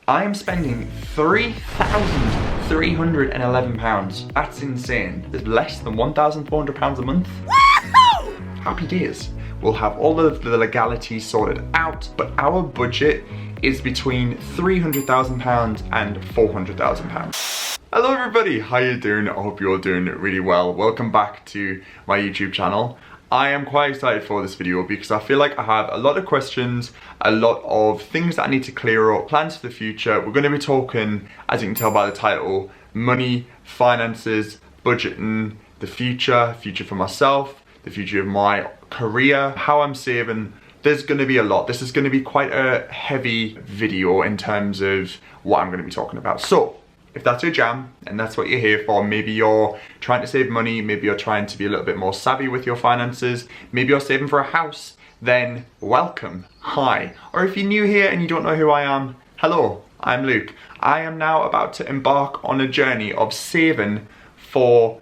I am spending £3,311. That's insane. It's less than £1,400 a month. Woo! Happy days. We'll have all of the legalities sorted out, but our budget is between £300,000 and £400,000. Hello everybody, how you doing? I hope you're doing really well. Welcome back to my YouTube channel. I am quite excited for this video because I feel like I have a lot of questions, a lot of things that I need to clear up, plans for the future. We're going to be talking, as you can tell by the title, money, finances, budgeting, the future for myself, the future of my career, how I'm saving. There's going to be a lot. This is going to be quite a heavy video in terms of what I'm going to be talking about. So, if that's your jam and that's what you're here for, maybe you're trying to save money, maybe you're trying to be a little bit more savvy with your finances, maybe you're saving for a house, then welcome, hi. Or if you're new here and you don't know who I am, hello, I'm Luke. I am now about to embark on a journey of saving for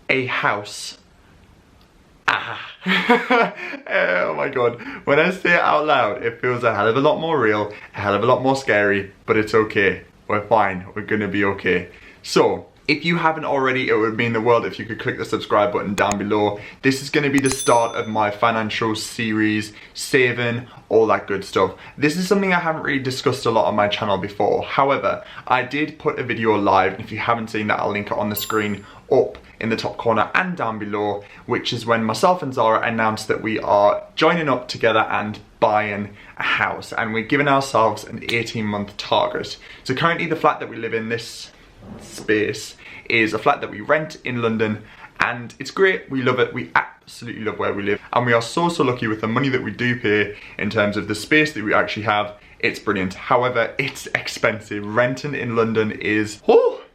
a house. Oh my god, when I say it out loud, it feels a hell of a lot more real, a hell of a lot more scary, but it's okay. We're fine, we're gonna be okay. So, if you haven't already, it would mean the world if you could click the subscribe button down below. This is gonna be the start of my financial series, saving, all that good stuff. This is something I haven't really discussed a lot on my channel before. However, I did put a video live, and if you haven't seen that, I'll link it on the screen up in the top corner and down below, which is when myself and Zara announced that we are joining up together and buying a house, and we're giving ourselves an 18-month target. So currently the flat that we live in, this space, is a flat that we rent in London, and it's great, we love it, we absolutely love where we live, and we are so lucky with the money that we do pay in terms of the space that we actually have. It's brilliant. However, it's expensive. Renting in London is,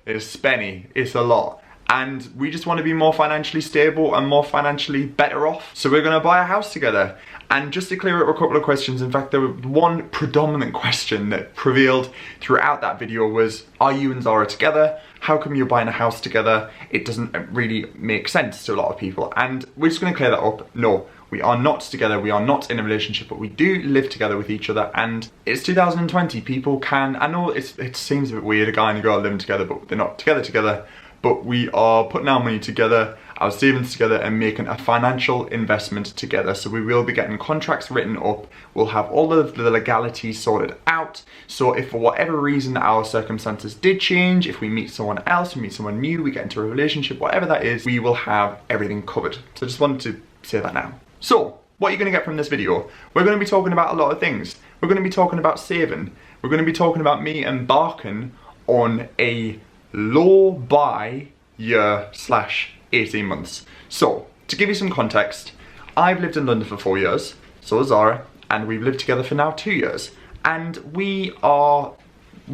it's spenny, it's a lot. And we just want to be more financially stable and more financially better off. So we're gonna buy a house together. And just to clear up a couple of questions, in fact, there was one predominant question that prevailed throughout that video was, are you and Zara together? How come you're buying a house together? It doesn't really make sense to a lot of people. And we're just gonna clear that up. No, we are not together, we are not in a relationship, but we do live together with each other, and it's 2020, people can, I know it seems a bit weird, a guy and a girl living together, but they're not together, but we are putting our money together, our savings together, and making a financial investment together. So we will be getting contracts written up, we'll have all of the legalities sorted out, so if for whatever reason our circumstances did change, if we meet someone else, we meet someone new, we get into a relationship, whatever that is, we will have everything covered. So I just wanted to say that now. So, what are you going to get from this video? We're going to be talking about a lot of things. We're going to be talking about saving. We're going to be talking about me embarking on a low buy year / 18 months. So, to give you some context, I've lived in London for 4 years, so has Zara, and we've lived together for now 2 years. And we're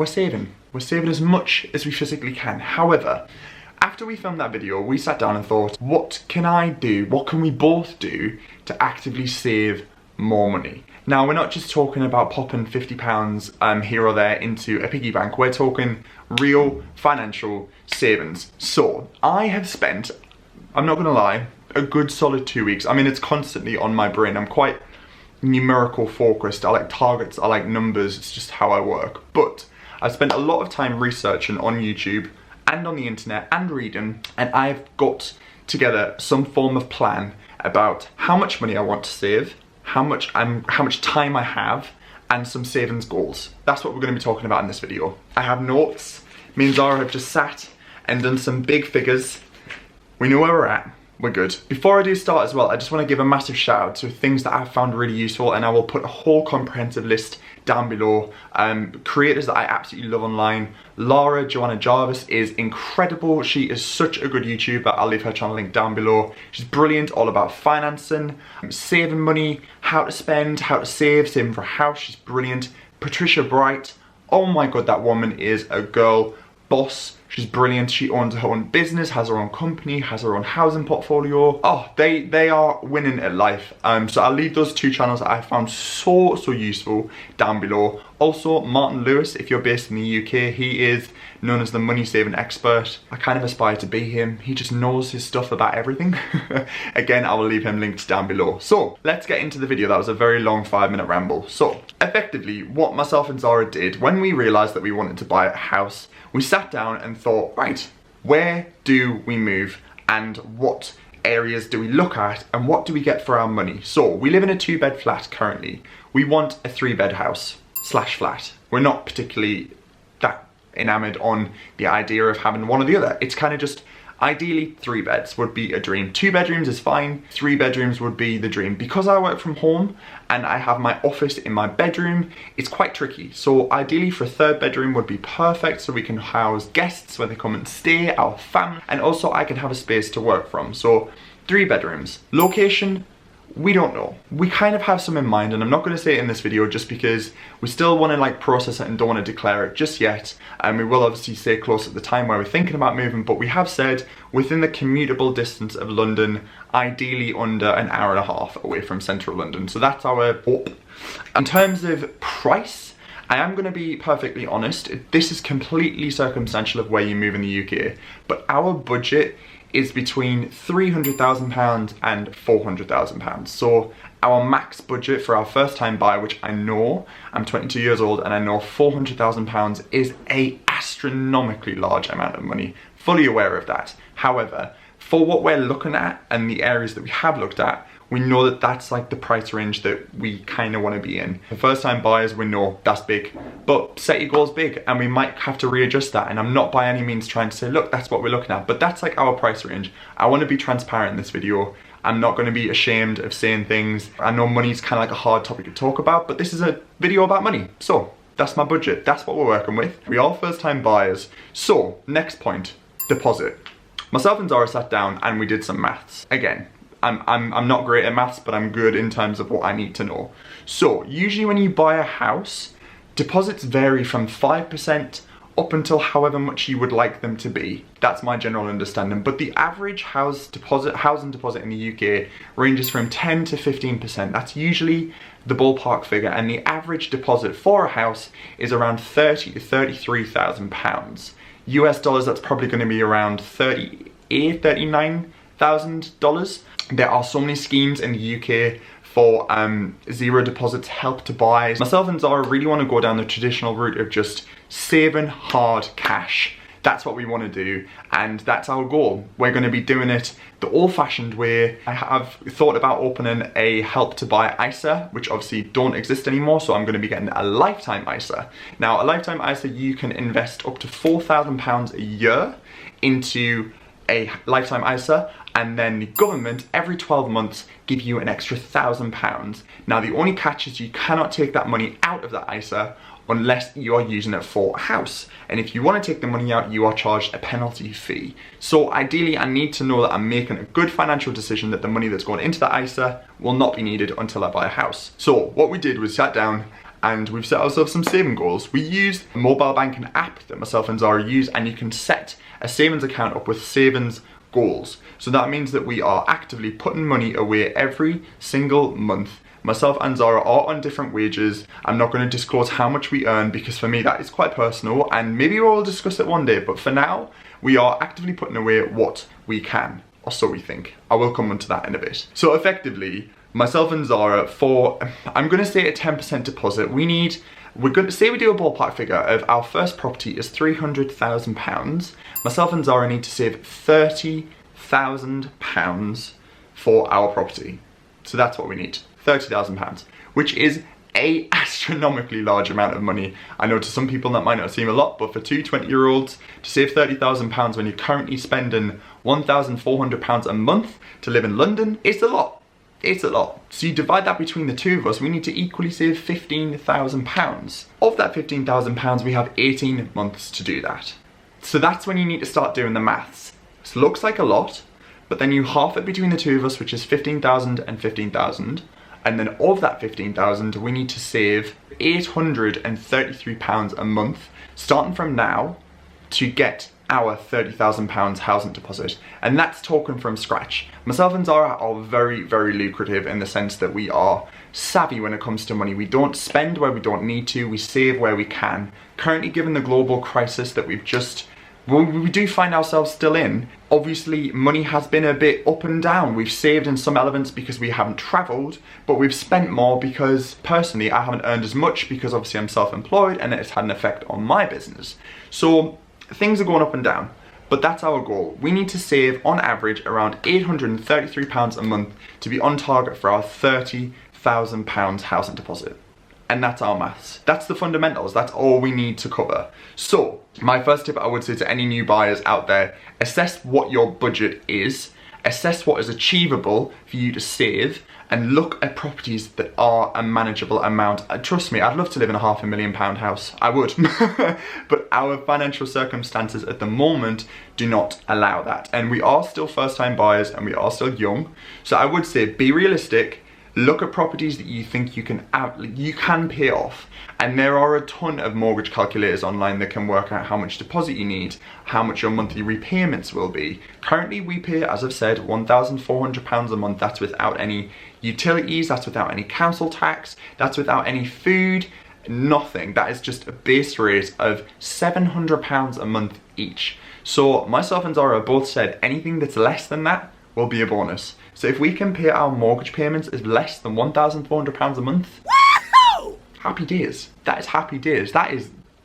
saving. We're saving as much as we physically can. However, after we filmed that video, we sat down and thought, what can I do, what can we both do to actively save more money? Now, we're not just talking about popping £50 here or there into a piggy bank, we're talking real financial savings. So, I have spent, I'm not gonna lie, a good solid 2 weeks. I mean, it's constantly on my brain. I'm quite numerical focused. I like targets, I like numbers, it's just how I work. But I've spent a lot of time researching on YouTube and on the internet and reading, and I've got together some form of plan about how much money I want to save, how much time I have, and some savings goals. That's what we're going to be talking about in this video. I have notes. Me and Zara have just sat and done some big figures. We know where we're at. We're good. Before I do start as well, I just want to give a massive shout out to things that I've found really useful, and I will put a whole comprehensive list down below. Creators that I absolutely love online. Lara Joanna Jarvis is incredible. She is such a good YouTuber. I'll leave her channel link down below. She's brilliant, all about financing, saving money, how to spend, how to save, saving for a house. She's brilliant. Patricia Bright, oh my god, that woman is a girl boss. She's brilliant. She owns her own business, has her own company, has her own housing portfolio. Oh, they are winning at life. So I'll leave those two channels that I found so useful down below. Also, Martin Lewis, if you're based in the UK, he is known as the money saving expert. I kind of aspire to be him. He just knows his stuff about everything. Again, I will leave him linked down below. So let's get into the video. That was a very long 5-minute ramble. So effectively, what myself and Zara did when we realized that we wanted to buy a house, we sat down and thought, right, where do we move and what areas do we look at and what do we get for our money? So we live in a 2-bed flat currently. We want a 3-bed house / flat. We're not particularly that enamored on the idea of having one or the other. It's kind of just, ideally 3 beds would be a dream. 2 bedrooms is fine, 3 bedrooms would be the dream. Because I work from home and I have my office in my bedroom, it's quite tricky. So ideally for a 3rd bedroom would be perfect, so we can house guests when they come and stay, our family, and also I can have a space to work from. So 3 bedrooms. Location, we don't know. We kind of have some in mind, and I'm not going to say it in this video just because we still want to like process it and don't want to declare it just yet. And we will obviously stay close at the time where we're thinking about moving, but we have said within the commutable distance of London, ideally under an hour and a half away from central London. So that's our hope. In terms of price, I am going to be perfectly honest. This is completely circumstantial of where you move in the UK, but our budget is between £300,000 and £400,000. So our max budget for our first time buyer, which I know, I'm 22 years old and I know £400,000 is a astronomically large amount of money. Fully aware of that. However, for what we're looking at and the areas that we have looked at, we know that that's like the price range that we kind of want to be in. For first time buyers, we know that's big, but set your goals big and we might have to readjust that. And I'm not by any means trying to say, look, that's what we're looking at, but that's like our price range. I want to be transparent in this video. I'm not going to be ashamed of saying things. I know money's kind of like a hard topic to talk about, but this is a video about money. So that's my budget. That's what we're working with. We are first time buyers. So next point, deposit. Myself and Zara sat down and we did some maths. Again, I'm not great at maths, but I'm good in terms of what I need to know. So usually when you buy a house, deposits vary from 5% up until however much you would like them to be. That's my general understanding. But the average housing deposit in the UK ranges from 10 to 15%. That's usually the ballpark figure. And the average deposit for a house is around £30,000 to £33,000. US dollars, that's probably going to be around $39,000. There are so many schemes in the UK for zero deposits, help to buy. Myself and Zara really want to go down the traditional route of just saving hard cash. That's what we want to do, and that's our goal. We're going to be doing it the old-fashioned way. I have thought about opening a help to buy ISA, which obviously don't exist anymore, so I'm going to be getting a lifetime ISA. Now, a lifetime ISA, you can invest up to £4,000 a year into a lifetime ISA, and then the government every 12 months give you an extra £1,000. Now the only catch is you cannot take that money out of that ISA unless you are using it for a house. And if you want to take the money out, you are charged a penalty fee. So ideally, I need to know that I'm making a good financial decision, that the money that's going into that ISA will not be needed until I buy a house. So what we did was sat down and we've set ourselves some saving goals. We used a mobile banking app that myself and Zara use, and you can set a savings account up with savings goals. So that means that we are actively putting money away every single month. Myself and Zara are on different wages. I'm not going to disclose how much we earn because for me that is quite personal, and maybe we'll discuss it one day, but for now we are actively putting away what we can, or so we think. I will come onto that in a bit. So effectively, myself and Zara, for, I'm going to say a 10% deposit, we're going to say we do a ballpark figure of our first property is £300,000. Myself and Zara need to save £30,000 for our property. So that's what we need, £30,000, which is a astronomically large amount of money. I know to some people that might not seem a lot, but for two 20-year-olds to save £30,000 when you're currently spending £1,400 a month to live in London, it's a lot. It's a lot. So you divide that between the two of us, we need to equally save £15,000. Of that £15,000, we have 18 months to do that. So that's when you need to start doing the maths. This looks like a lot, but then you half it between the two of us, which is 15,000 and 15,000. And then of that 15,000, we need to save £833 a month, starting from now, to get our £30,000 housing deposit, and that's talking from scratch. Myself and Zara are very, very lucrative in the sense that we are savvy when it comes to money. We don't spend where we don't need to, we save where we can. Currently, given the global crisis that we do find ourselves still in, obviously money has been a bit up and down. We've saved in some elements because we haven't travelled, but we've spent more because personally I haven't earned as much because obviously I'm self-employed and it's had an effect on my business. So things are going up and down, but that's our goal. We need to save on average around £833 a month to be on target for our £30,000 housing deposit. And that's our maths. That's the fundamentals. That's all we need to cover. So my first tip I would say to any new buyers out there, assess what your budget is, assess what is achievable for you to save, and look at properties that are a manageable amount. Trust me, I'd love to live in a £500,000 house. I would. But our financial circumstances at the moment do not allow that. And we are still first-time buyers and we are still young. So I would say be realistic. Look at properties that you think you can pay off. And there are a ton of mortgage calculators online that can work out how much deposit you need, how much your monthly repayments will be. Currently we pay, as I've said, £1,400 a month. That's without any utilities, that's without any council tax, that's without any food, nothing. That is just a base rate of £700 a month each. So myself and Zara both said anything that's less than that will be a bonus. So if we can pay our mortgage payments as less than £1,400 a month, woohoo! Happy days. That is happy days.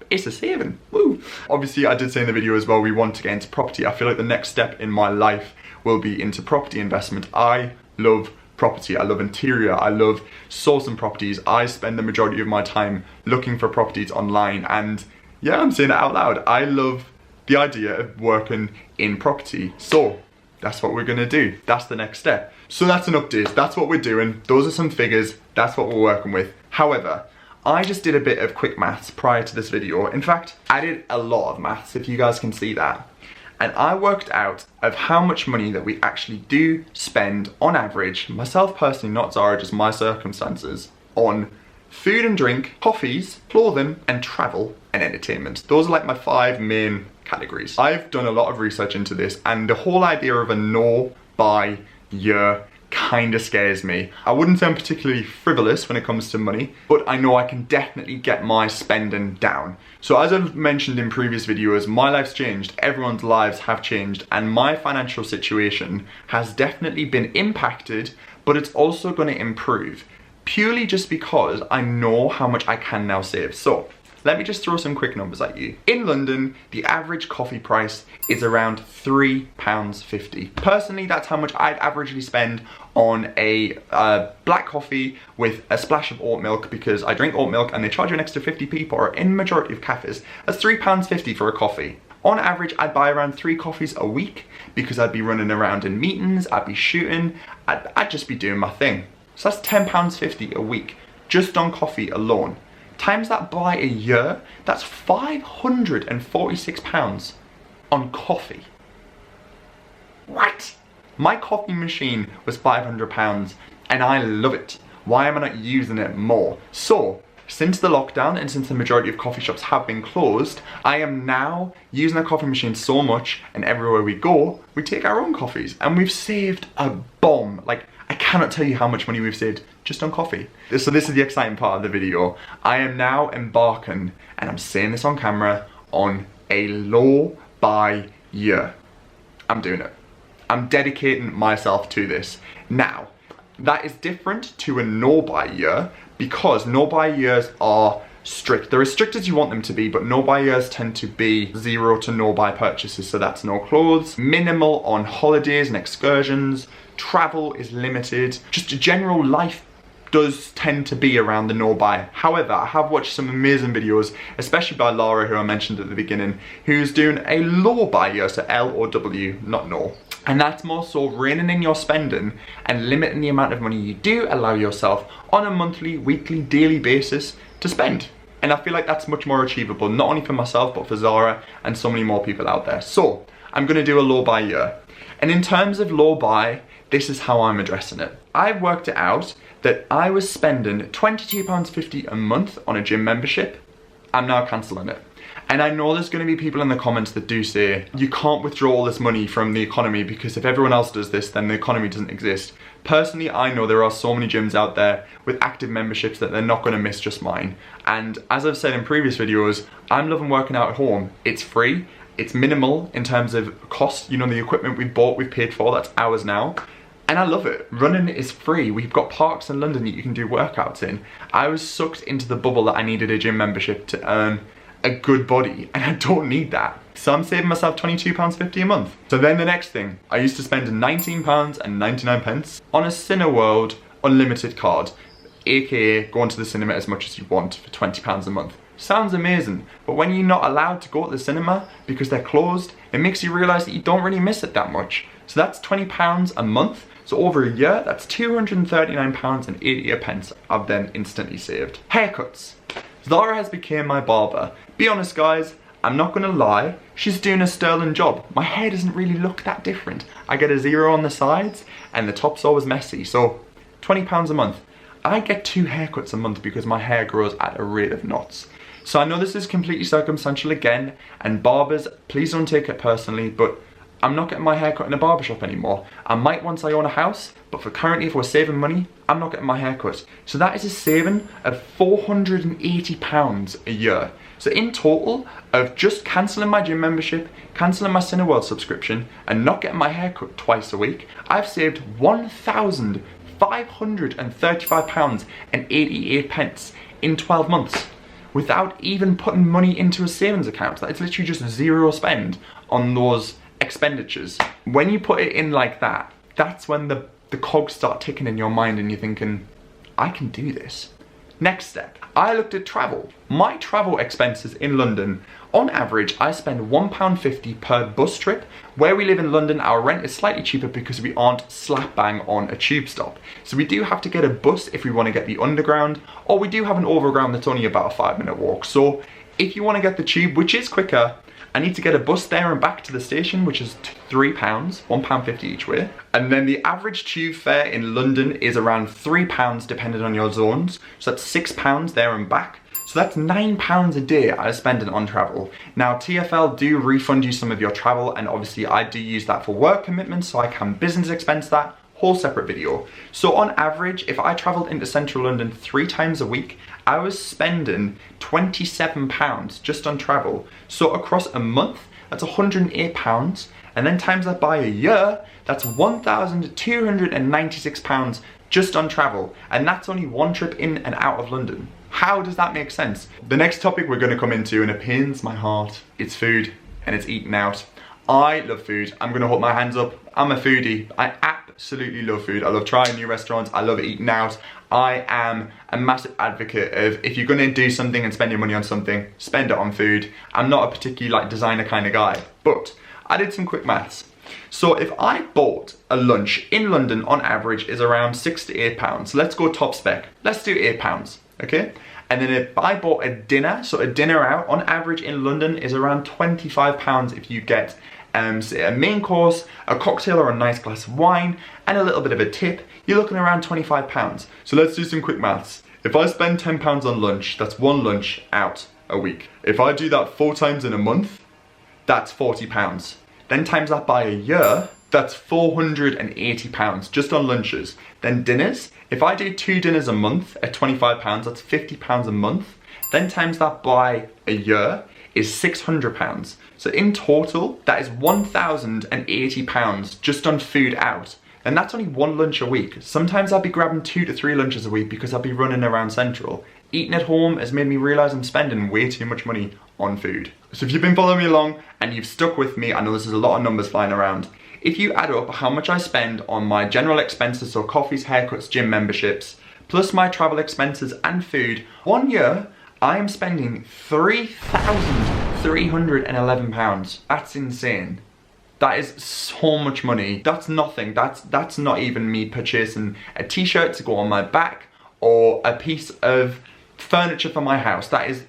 It's a saving. Woo! Obviously, I did say in the video as well, we want to get into property. I feel like the next step in my life will be into property investment. I love property. I love interior. I love sourcing properties. I spend the majority of my time looking for properties online. And yeah, I'm saying it out loud. I love the idea of working in property. So that's what we're gonna do. That's the next step. So that's an update. That's what we're doing. Those are some figures. That's what we're working with. However, I just did a bit of quick maths prior to this video. In fact, I did a lot of maths, if you guys can see that. And I worked out of how much money that we actually do spend on average, myself personally, not Zara, just my circumstances, on food and drink, coffees, clothing, and travel and entertainment. Those are like my 5 main categories. I've done a lot of research into this, and the whole idea of a no buy year kind of scares me. I wouldn't say I'm particularly frivolous when it comes to money, but I know I can definitely get my spending down. So as I've mentioned in previous videos, my life's changed, everyone's lives have changed, and my financial situation has definitely been impacted, but it's also going to improve, purely just because I know how much I can now save. So let me just throw some quick numbers at you. In London, the average coffee price is around £3.50. Personally, that's how much I'd averagely spend on a black coffee with a splash of oat milk, because I drink oat milk and they charge you an extra 50p for it in majority of cafes. That's £3.50 for a coffee. On average, I'd buy around 3 coffees a week because I'd be running around in meetings, I'd be shooting, I'd just be doing my thing. So that's £10.50 a week, just on coffee alone. Times that by a year, that's £546 on coffee. What? My coffee machine was £500 and I love it. Why am I not using it more? So, since the lockdown and since the majority of coffee shops have been closed, I am now using a coffee machine so much, and everywhere we go, we take our own coffees, and we've saved a bomb. Like, I cannot tell you how much money we've saved just on coffee. So this is the exciting part of the video. I am now embarking, and I'm saying this on camera, on a low buy year. I'm doing it. I'm dedicating myself to this. Now, that is different to a no buy year, because no buy years are strict. They're as strict as you want them to be, but no buy years tend to be 0 to no buy purchases. So that's no clothes, minimal on holidays and excursions, travel is limited, just a general life does tend to be around the no buy. However, I have watched some amazing videos, especially by Lara, who I mentioned at the beginning, who's doing a low buy year, so L-O-W, not no. And that's more so reining in your spending and limiting the amount of money you do allow yourself on a monthly, weekly, daily basis to spend. And I feel like that's much more achievable, not only for myself, but for Zara and so many more people out there. So I'm gonna do a low buy year. And in terms of low buy, this is how I'm addressing it. I've worked it out that I was spending £22.50 a month on a gym membership. I'm now cancelling it. And I know there's going to be people in the comments that do say, you can't withdraw all this money from the economy because if everyone else does this, then the economy doesn't exist. Personally, I know there are so many gyms out there with active memberships that they're not going to miss just mine. And as I've said in previous videos, I'm loving working out at home. It's free, it's minimal in terms of cost. You know, the equipment we've bought, we've paid for, that's ours now. And I love it. Running is free. We've got parks in London that you can do workouts in. I was sucked into the bubble that I needed a gym membership to earn a good body, and I don't need that. So I'm saving myself £22.50 a month. So then the next thing, I used to spend £19.99 on a Cineworld unlimited card, aka going to the cinema as much as you want for £20 a month. Sounds amazing, but when you're not allowed to go to the cinema because they're closed, it makes you realise that you don't really miss it that much. So that's £20 a month. So over a year, that's £239.88 I've then instantly saved. Haircuts. Zara has become my barber. Be honest guys, I'm not gonna lie, she's doing a sterling job. My hair doesn't really look that different. I get a 0 on the sides and the top's always messy, so £20 a month. I get 2 haircuts a month because my hair grows at a rate of knots. So I know this is completely circumstantial again, and barbers, please don't take it personally, but I'm not getting my hair cut in a barbershop anymore. I might once I own a house, but for currently, if we're saving money, I'm not getting my hair cut. So that is a saving of £480 a year. So in total, of just cancelling my gym membership, cancelling my Cineworld subscription, and not getting my hair cut twice a week, I've saved £1,535.88 in 12 months. Without even putting money into a savings account. It's literally just 0 spend on those expenditures. When you put it in like that, that's when the cogs start ticking in your mind and you're thinking, I can do this. Next step, I looked at travel. My travel expenses in London, on average, I spend £1.50 per bus trip. Where we live in London, our rent is slightly cheaper because we aren't slap bang on a tube stop. So we do have to get a bus if we want to get the underground, or we do have an overground that's only about a 5-minute walk. So if you want to get the tube, which is quicker, I need to get a bus there and back to the station, which is £3, £1.50 each way. And then the average tube fare in London is around £3 depending on your zones. So that's £6 there and back. So that's £9 a day I spend on travel. Now TfL do refund you some of your travel, and obviously I do use that for work commitments, so I can business expense that. Whole separate video. So on average, if I travelled into central London 3 times a week, I was spending £27 just on travel. So across a month, that's £108, and then times that by a year, that's £1,296 just on travel, and that's only 1 trip in and out of London. How does that make sense? The next topic we're going to come into, and it pains my heart, it's food and it's eating out. I love food. I'm going to hold my hands up. I'm a foodie. I absolutely love food. I love trying new restaurants. I love eating out. I am a massive advocate of, if you're going to do something and spend your money on something, spend it on food. I'm not a particularly like designer kind of guy, but I did some quick maths. So if I bought a lunch in London on average is around £6 to £8. So let's go top spec. Let's do £8, okay? And then if I bought a dinner, so a dinner out on average in London is around £25 if you get say a main course, a cocktail or a nice glass of wine, and a little bit of a tip, you're looking around £25. So let's do some quick maths. If I spend £10 on lunch, that's 1 lunch out a week. If I do that 4 times in a month, that's £40. Then times that by a year, that's £480 just on lunches. Then dinners, if I do 2 dinners a month at £25, that's £50 a month. Then times that by a year is £600. So in total, that is £1,080 just on food out. And that's only 1 lunch a week. Sometimes I'll be grabbing 2 to 3 lunches a week because I'll be running around Central. Eating at home has made me realise I'm spending way too much money on food. So if you've been following me along and you've stuck with me, I know this is a lot of numbers flying around. If you add up how much I spend on my general expenses, so coffees, haircuts, gym memberships, plus my travel expenses and food, 1 year, I am spending £3,311. That's insane. That is so much money. That's nothing. That's not even me purchasing a t-shirt to go on my back or a piece of furniture for my house. That's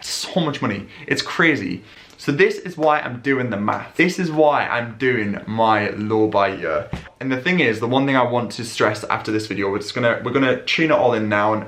so much money. It's crazy. So this is why I'm doing the math. This is why I'm doing my low buy year. And the thing is, the one thing I want to stress after this video, we're gonna tune it all in now and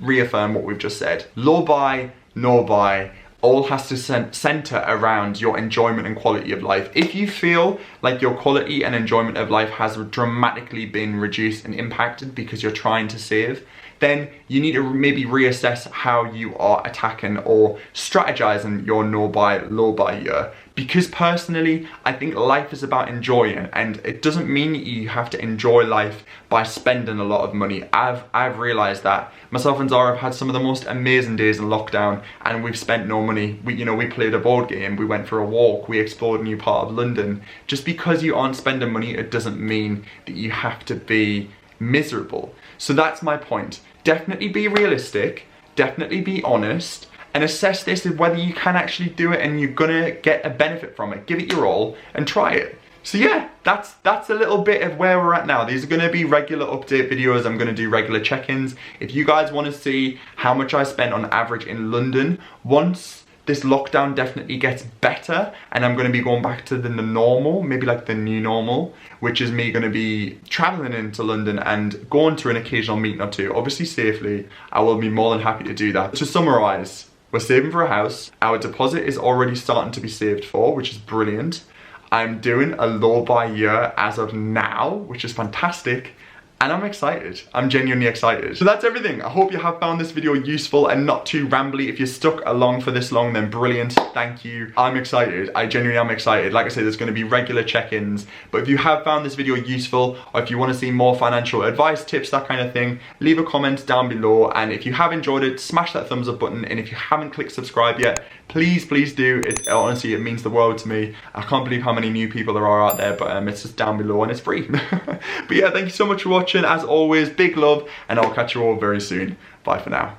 reaffirm what we've just said. Low buy, no buy. all has to center around your enjoyment and quality of life. If you feel like your quality and enjoyment of life has dramatically been reduced and impacted because you're trying to save, then you need to maybe reassess how you are attacking or strategizing your no buy, low buy year. Because personally, I think life is about enjoying, and it doesn't mean you have to enjoy life by spending a lot of money. I've realized that. Myself and Zara have had some of the most amazing days in lockdown, and we've spent no money. We played a board game, we went for a walk, we explored a new part of London. Just because you aren't spending money, it doesn't mean that you have to be miserable. So that's my point. Definitely be realistic, definitely be honest, and assess this as whether you can actually do it and you're gonna get a benefit from it. Give it your all and try it. So yeah, that's a little bit of where we're at now. These are gonna be regular update videos. I'm gonna do regular check-ins. If you guys wanna see how much I spent on average in London, once this lockdown definitely gets better and I'm gonna be going back to the normal, maybe like the new normal, which is me gonna be traveling into London and going to an occasional meeting or two, obviously safely, I will be more than happy to do that. To summarize, we're saving for a house. Our deposit is already starting to be saved for, which is brilliant. I'm doing a low buy year as of now, which is fantastic. And I'm excited. I'm genuinely excited. So that's everything. I hope you have found this video useful and not too rambly. If you're stuck along for this long, then brilliant. Thank you. I'm excited. I genuinely am excited. Like I said, there's going to be regular check-ins. But if you have found this video useful, or if you want to see more financial advice, tips, that kind of thing, leave a comment down below. And if you have enjoyed it, smash that thumbs up button. And if you haven't clicked subscribe yet, please do. Honestly, it means the world to me. I can't believe how many new people there are out there, but it's just down below and it's free. But yeah, thank you so much for watching. As always, big love, and I'll catch you all very soon. Bye for now.